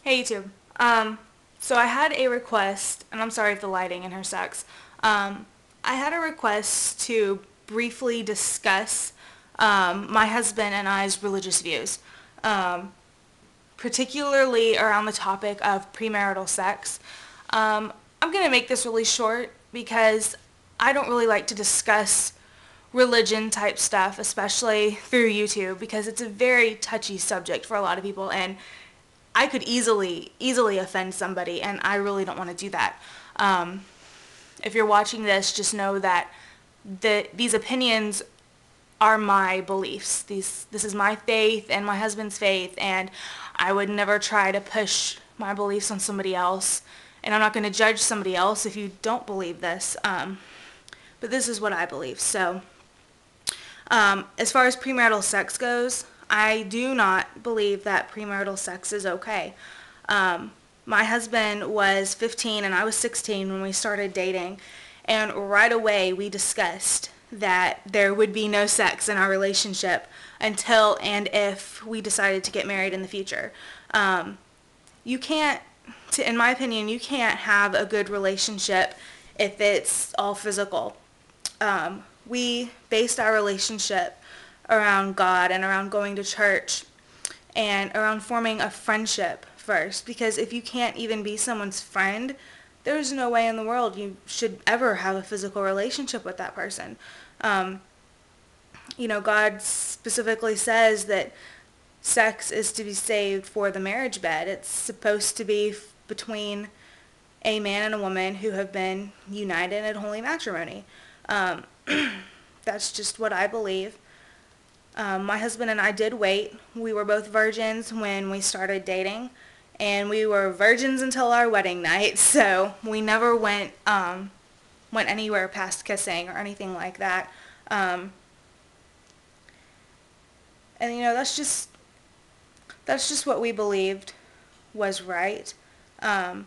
Hey YouTube. So I had a request, and I'm sorry if the lighting in here sucks. I had a request to briefly discuss my husband and I's religious views, um, particularly around the topic of premarital sex. I'm going to make this really short because I don't really like to discuss religion type stuff, especially through YouTube, because it's a very touchy subject for a lot of people, and I could easily offend somebody, and I really don't want to do that. Um, if you're watching this, just know that these opinions are my beliefs. This is my faith and my husband's faith, and I would never try to push my beliefs on somebody else. And I'm not going to judge somebody else if you don't believe this. But this is what I believe. So, as far as premarital sex goes, I do not believe that premarital sex is okay. My husband was 15 and I was 16 when we started dating, and right away we discussed that there would be no sex in our relationship until and if we decided to get married in the future. You can't, in my opinion, you can't have a good relationship if it's all physical. We based our relationship around God and around going to church and around forming a friendship first, because if you can't even be someone's friend, there's no way in the world you should ever have a physical relationship with that person. Um, God specifically says that sex is to be saved for the marriage bed. It's supposed to be between a man and a woman who have been united in holy matrimony. Um, that's just what I believe. My husband and I did wait. We were both virgins when we started dating, and we were virgins until our wedding night. So we never went anywhere past kissing or anything like that. And that's just what we believed was right. And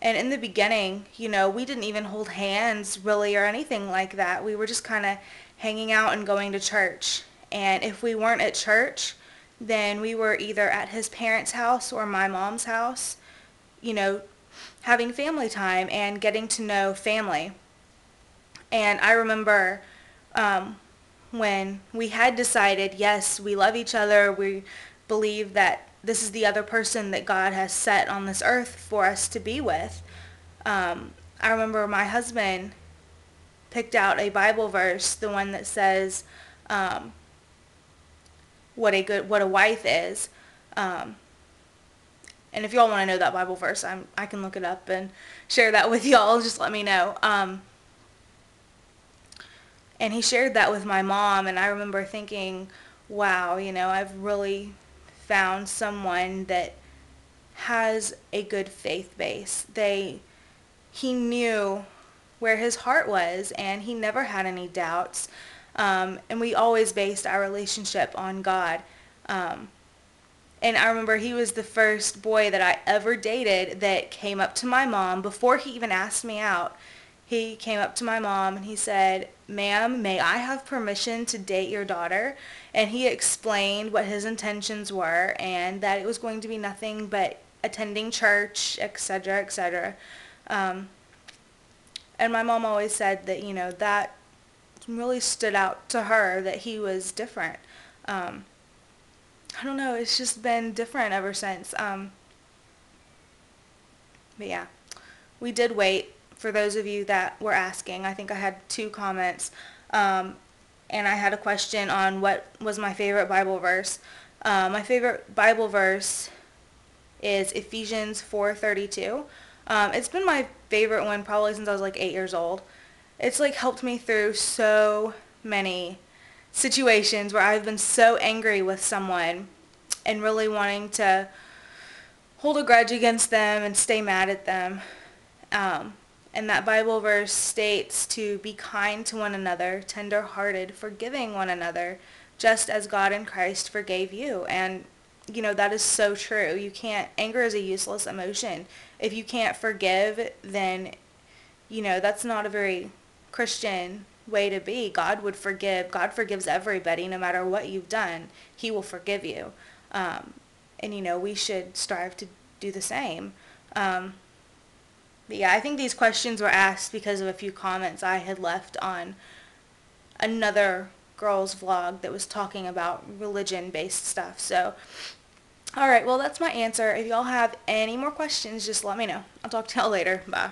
in the beginning, we didn't even hold hands really or anything like that. We were just kind of hanging out and going to church. And if we weren't at church, then we were either at his parents' house or my mom's house, you know, having family time and getting to know family. And I remember when we had decided, yes, we love each other, we believe that this is the other person that God has set on this earth for us to be with. I remember my husband picked out a Bible verse, the one that says what a wife is. And if y'all want to know that Bible verse, I can look it up and share that with y'all. Just let me know. And he shared that with my mom, and I remember thinking, wow, I've really found someone that has a good faith base. He knew where his heart was, and he never had any doubts. And we always based our relationship on God. And I remember he was the first boy that I ever dated that came up to my mom before he even asked me out. He came up to my mom and he said, "Ma'am, may I have permission to date your daughter?" And he explained what his intentions were and that it was going to be nothing but attending church, etc., etc. And my mom always said that, that really stood out to her, that he was different. I don't know, it's just been different ever since. But yeah, we did wait. For those of you that were asking, I think I had 2 comments. And I had a question on what was my favorite Bible verse. My favorite Bible verse is Ephesians 4:32. It's been my favorite one probably since I was like 8 years old. It's like helped me through so many situations where I've been so angry with someone and really wanting to hold a grudge against them and stay mad at them. And that Bible verse states to be kind to one another, tender-hearted, forgiving one another, just as God in Christ forgave you. And, that is so true. Anger is a useless emotion. If you can't forgive, then, that's not a very Christian way to be. God would forgive. God forgives everybody, no matter what you've done. He will forgive you. And, we should strive to do the same. But yeah, I think these questions were asked because of a few comments I had left on another girl's vlog that was talking about religion-based stuff. So, alright, well, that's my answer. If y'all have any more questions, just let me know. I'll talk to y'all later. Bye.